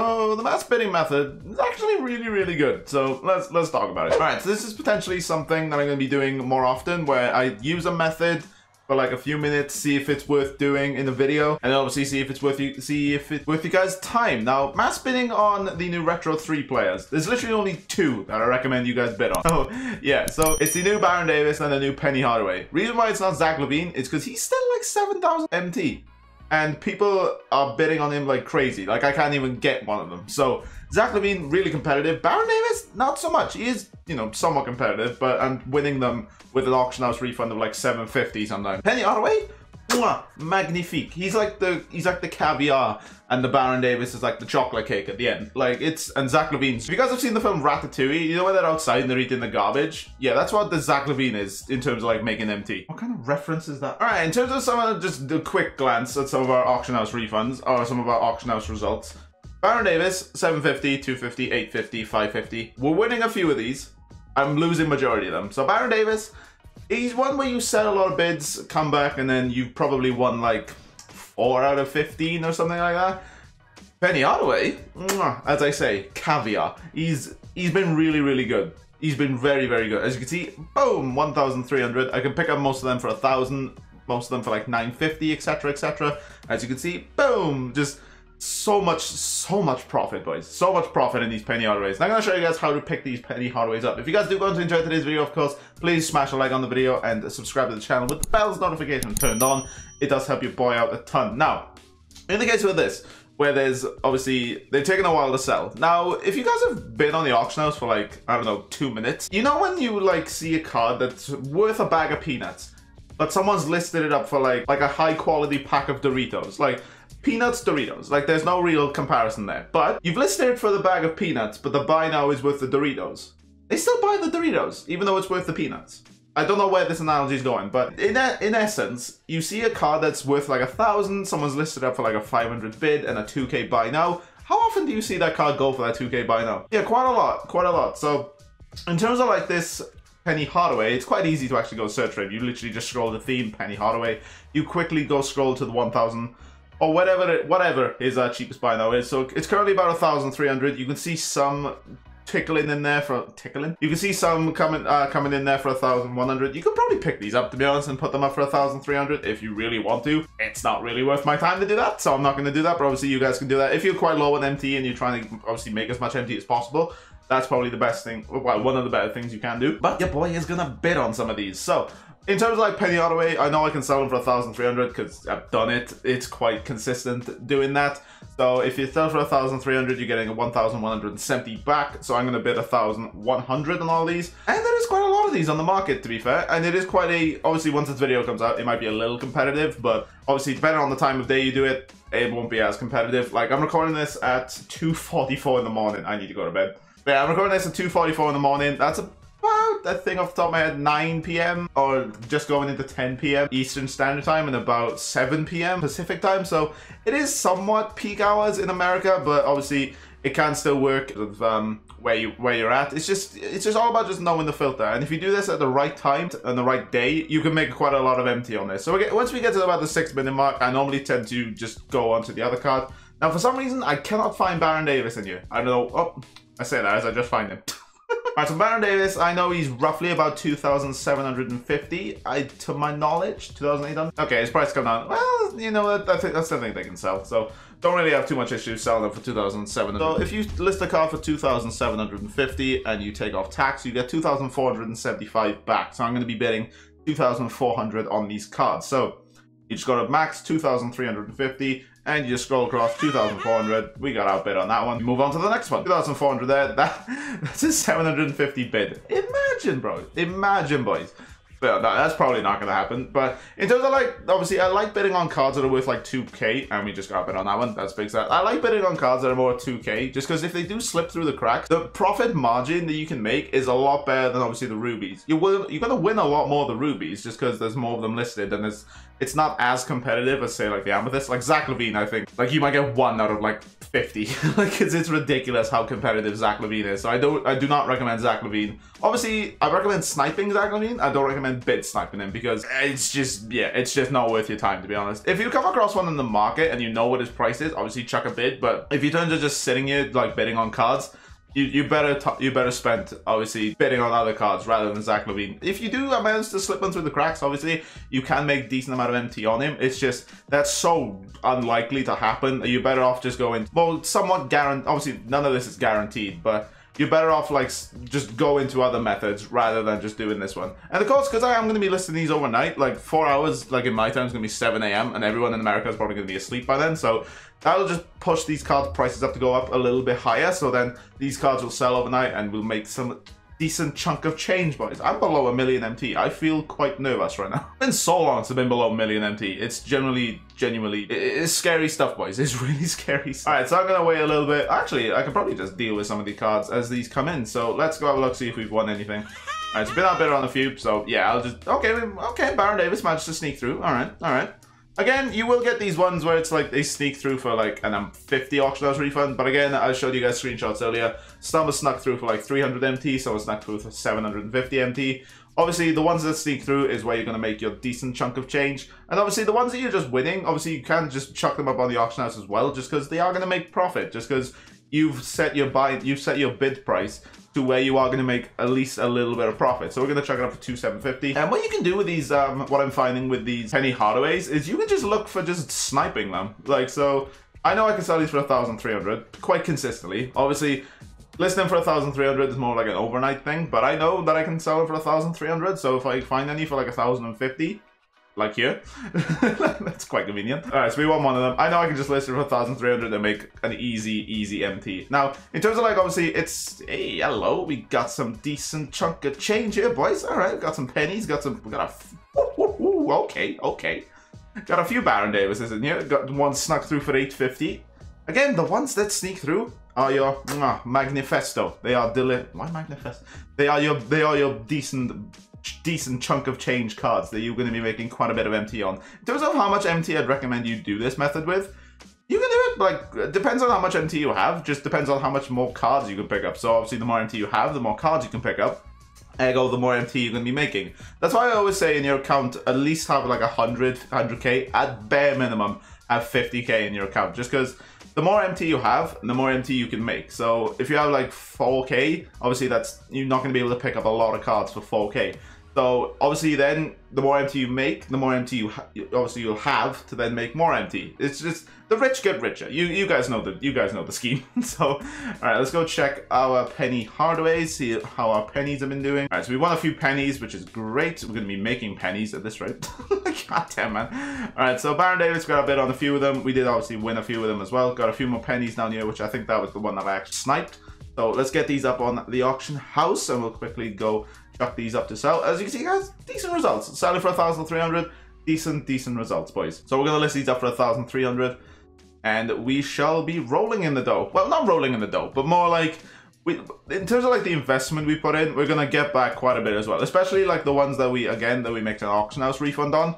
So the mass bidding method is actually really good. So let's talk about it. All right, so this is potentially something that I'm going to be doing more often, where I use a method for like a few minutes, see if it's worth doing in the video, and obviously see if it's worth you guys' time. Now, mass bidding on the new Retro 3 players. There's literally only 2 that I recommend you guys bid on. Oh, yeah, so it's the new Baron Davis and the new Penny Hardaway. Reason why it's not Zach LaVine is because he's still like 7,000 MT. And people are bidding on him like crazy. Like, I can't even get one of them. So, Zach LaVine, really competitive. Baron Davis, not so much. He is, you know, somewhat competitive, but I'm winning them with an auction house refund of like 750 sometimes. Penny Hardaway, mwah, magnifique. He's like the caviar, and the Baron Davis is like the chocolate cake at the end. Like, and Zach LaVine. So if you guys have seen the film Ratatouille, you know when they're outside and they're eating the garbage? Yeah, that's what the Zach LaVine is in terms of like making MT. What kind of reference is that? All right, in terms of some of just a quick glance at some of our auction house refunds, or some of our auction house results. Baron Davis, 750, 250, 850, 550. We're winning a few of these. I'm losing majority of them. So Baron Davis, he's one where you sell a lot of bids, come back, and then you've probably won like 4 out of 15 or something like that. Penny Hardaway, as I say, caviar. He's been really good. He's been very good. As you can see, boom, 1,300. I can pick up most of them for 1,000, most of them for like 950, etc, etc. As you can see, boom, just so much profit, boys. So much profit in these Penny Hardaways. And I'm going to show you guys how to pick these Penny Hardaways up. If you guys do want to enjoy today's video, of course, please smash a like on the video and subscribe to the channel with the bell's notification turned on. It does help your boy out a ton. Now, in the case with this, where there's obviously, they're taking a while to sell. Now, if you guys have been on the auction house for like, I don't know, 2 minutes, you know when you like see a card that's worth a bag of peanuts, but someone's listed it up for like a high quality pack of Doritos, like peanuts, Doritos, like there's no real comparison there. But you've listed it for the bag of peanuts, but the buy now is worth the Doritos. They still buy the Doritos, even though it's worth the peanuts. I don't know where this analogy is going, but in essence, you see a card that's worth like 1,000, someone's listed up for like a 500 bid and a 2K buy now. How often do you see that card go for that 2K buy now? Yeah, quite a lot. So in terms of like this Penny Hardaway, it's quite easy to actually go search for it. You literally just scroll the theme, Penny Hardaway. You quickly go scroll to the 1,000 or whatever his cheapest buy now is. So it's currently about 1,300. You can see some tickling in there for You can see some coming in there for 1,100. You could probably pick these up, to be honest, and put them up for 1,300 if you really want to. It's not really worth my time to do that, so I'm not going to do that. But obviously, you guys can do that if you're quite low on MT and you're trying to obviously make as much MT as possible. That's probably the best thing, well, one of the better things you can do. But your boy is gonna bid on some of these. So in terms of like Penny Hardaway, I know I can sell them for 1,300 because I've done it. It's quite consistent doing that. So if you sell for 1,300, you're getting a 1,170 back. So I'm gonna bid 1,100 on all these. And there is quite a lot of these on the market, to be fair. And it is quite obviously once this video comes out, it might be a little competitive, but obviously depending on the time of day you do it, it won't be as competitive. Like I'm recording this at 2:44 in the morning. I need to go to bed. But yeah, I'm recording this at 2:44 in the morning. That's about, I think off the top of my head, 9 p.m. or just going into 10 p.m. Eastern Standard Time and about 7 p.m. Pacific Time. So it is somewhat peak hours in America, but obviously it can still work with where you're at. It's just all about just knowing the filter. And if you do this at the right time and the right day, you can make quite a lot of MT on this. So once we get to about the 6-minute mark, I normally tend to just go on to the other card. Now, for some reason, I cannot find Baron Davis in here. I don't know. Oh, I say that as I just find him. Alright, so Baron Davis, I know he's roughly about 2,750, to my knowledge. 2,800. Okay, his price come down. Well, you know, I think that's the thing they can sell. So don't really have too much issues selling them for 2,700. So if you list a car for 2,750 and you take off tax, you get 2,475 back. So I'm going to be bidding 2,400 on these cards. So you just go to max 2,350 and you just scroll across 2,400. We got outbid on that one. Move on to the next one. 2,400 there. That's a 750 bid. Imagine, bro. Imagine, boys. But no, that's probably not going to happen. But in terms of like, obviously, I like bidding on cards that are worth like 2K, and we just got bid on that one. That's big set. I like bidding on cards that are more 2K, just because if they do slip through the cracks, the profit margin that you can make is a lot better than obviously the rubies. You're going to win a lot more of the rubies, just because there's more of them listed, and there's it's not as competitive as, say, like the Amethyst. Like Zach Levine, I think, like you might get 1 out of like 50. Like it's ridiculous how competitive Zach Levine is. So I do not recommend Zach Levine. Obviously, I recommend sniping Zach Levine. I don't recommend bid sniping him because it's just, yeah, it's just not worth your time, to be honest. If you come across one in the market and you know what his price is, obviously chuck a bid. But if you turn to just sitting here like bidding on cards, you better spend, obviously, bidding on other cards rather than Zach Levine. If you do manage to slip one through the cracks, obviously, you can make decent amount of MT on him. It's just, that's so unlikely to happen. You're better off just going, well, somewhat guaranteed. Obviously, none of this is guaranteed, but you're better off, like, just go into other methods rather than just doing this one. And of course, because I am going to be listing these overnight, like 4 hours, like in my time, it's going to be 7 a.m. and everyone in America is probably going to be asleep by then. So that'll just push these card prices up to go up a little bit higher. So then these cards will sell overnight and we'll make some decent chunk of change, boys. I'm below 1 million MT. I feel quite nervous right now. It's been so long since I've been below 1 million MT. It's genuinely, it's scary stuff, boys. It's really scary stuff. All right, so I'm gonna wait a little bit. Actually, I could probably just deal with some of the cards as these come in. So let's go have a look, see if we've won anything. All right, so been out bit on a few. So yeah, I'll just, okay, Baron Davis managed to sneak through. All right. Again, you will get these ones where it's like they sneak through for like an 50 auction house refund. But again, I showed you guys screenshots earlier. Some was snuck through for like 300 MT, some was snuck through for 750 MT. Obviously, the ones that sneak through is where you're going to make your decent chunk of change. And obviously, the ones that you're just winning, obviously, you can just chuck them up on the auction house as well, just because they are going to make profit, just because you've set your bid price to where you are going to make at least a little bit of profit. So we're going to chuck it up for 2,750. And what you can do with these, what I'm finding with these penny hardaways is you can just look for just sniping them. Like, so I know I can sell these for 1,300 quite consistently. Obviously, listing them for 1,300 is more like an overnight thing, but I know that I can sell it for 1,300. So if I find any for like 1,050, like here, that's quite convenient. All right, so we want one of them. I know I can just list it for 1,300 and make an easy MT. Now, in terms of like, obviously, it's, hey, hello, we got some decent chunk of change here, boys. All right, got some pennies, we got okay. Got a few Baron Davises in here. Got one snuck through for 850. Again, the ones that sneak through are your Manifesto. They are why Manifesto? They are your decent chunk of change cards that you're going to be making quite a bit of MT on. In terms of how much MT I'd recommend you do this method with, you can do it, like, it depends on how much MT you have, just depends on how much more cards you can pick up. So obviously the more MT you have, the more cards you can pick up. Ergo, the more MT you're going to be making. That's why I always say in your account, at least have like 100k, at bare minimum, have 50k in your account, just because the more MT you have, the more MT you can make. So if you have like 4k, obviously you're not going to be able to pick up a lot of cards for 4k. So obviously then the more MT you make, the more MT you'll have to then make more MT. It's just the rich get richer. You guys know the scheme. So all right, let's go check our penny hardaways, see how our pennies have been doing. All right, so we won a few pennies, which is great. We're going to be making pennies at this rate. God damn, man. All right, so Baron Davis got a bit on a few of them. We did obviously win a few of them as well. Got a few more pennies down here, which I think that was the one that I actually sniped. So let's get these up on the auction house and we'll quickly go chuck these up to sell. As you can see, guys, decent results. Selling for 1,300, decent results, boys. So we're going to list these up for 1,300 and we shall be rolling in the dough. Well, not rolling in the dough, but more like, in terms of like the investment we put in, we're going to get back quite a bit as well. Especially like the ones that we make an auction house refund on.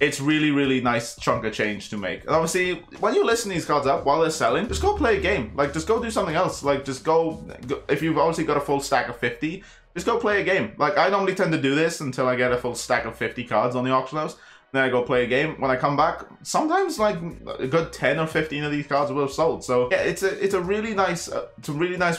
It's really nice chunk of change to make. And obviously, when you listen these cards up while they're selling, just go play a game. Like, just go do something else. Like, just go if you've obviously got a full stack of 50, just go play a game. Like, I normally tend to do this until I get a full stack of 50 cards on the auction house. Then I go play a game. When I come back, sometimes like a good 10 or 15 of these cards will have sold. So yeah, it's a really nice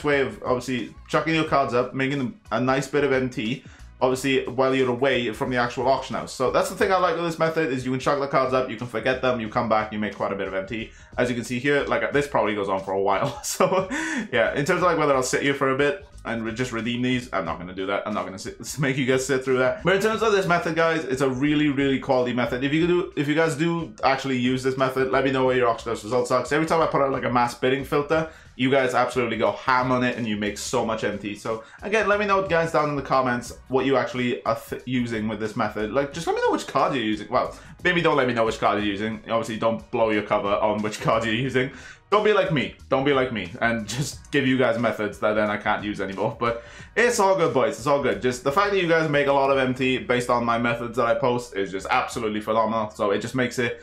way of obviously chucking your cards up, making them a nice bit of MT. Obviously, while you're away from the actual auction house. So that's the thing I like with this method, is you can chuck the cards up, you can forget them, you come back, you make quite a bit of MT. As you can see here, like this probably goes on for a while. So yeah, in terms of like whether I'll sit here for a bit and just redeem these, I'm not going to do that. I'm not going to make you guys sit through that. But in terms of this method, guys, it's a really quality method. If you guys do actually use this method, let me know where your auction house results are. Because every time I put out like a mass bidding filter, you guys absolutely go ham on it and you make so much MT. So again, let me know, guys, down in the comments what you actually are using with this method. Like, just let me know which card you're using. Well, Maybe don't let me know which card you're using. Obviously, don't blow your cover on which card you're using. Don't be like me. Don't be like me. And just give you guys methods that then I can't use anymore. But it's all good, boys. It's all good. Just the fact that you guys make a lot of MT based on my methods that I post is just absolutely phenomenal. So it just makes it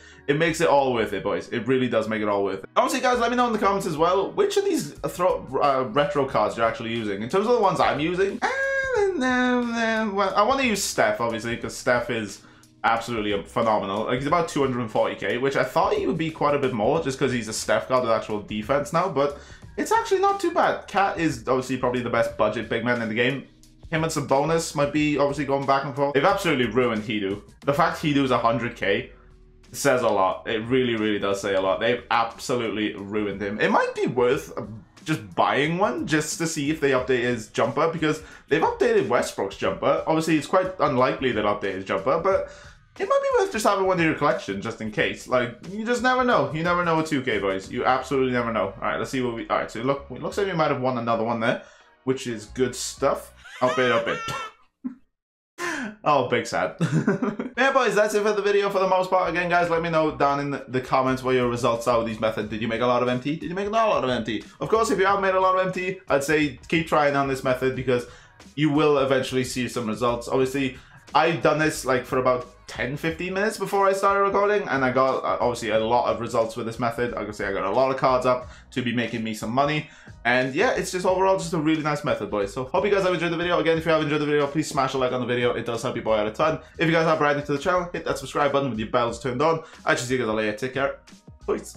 all worth it, boys. It really does make it all worth it. Obviously, guys, let me know in the comments as well which of these retro cards you're actually using. In terms of the ones I'm using, well, I want to use Steph, obviously, because Steph is absolutely phenomenal. Like, he's about 240k, which I thought he would be quite a bit more just because he's a Steph card with actual defense now, but it's actually not too bad. Cat is obviously probably the best budget big man in the game. Him and Sabonis might be obviously going back and forth. They've absolutely ruined Hidu. The fact Hidu's 100k says a lot. It really, really does say a lot. They've absolutely ruined him. It might be worth just buying one just to see if they update his jumper, because they've updated Westbrook's jumper. Obviously, it's quite unlikely they'll update his jumper, but it might be worth just having one in your collection just in case. Like, you just never know. You never know with 2K, boys. You absolutely never know. All right, let's see what we... All right, so look, it looks like we might have won another one there, which is good stuff. Up it. Oh, big sad. Yeah, boys, that's it for the video for the most part. Again, guys, let me know down in the comments what your results are with these methods. Did you make a lot of MT? Did you make not a lot of MT? Of course, if you haven't made a lot of MT, I'd say keep trying on this method because you will eventually see some results. Obviously, I've done this like for about 10-15 minutes before I started recording, and I got obviously a lot of results with this method. I can say I got a lot of cards up to be making me some money, and yeah, it's just overall just a really nice method, boys. So hope you guys have enjoyed the video. Again, if you have enjoyed the video, please smash a like on the video. It does help your boy out a ton. If you guys are brand new to the channel, hit that subscribe button with your bells turned on. I just see you guys all later. Take care. Peace.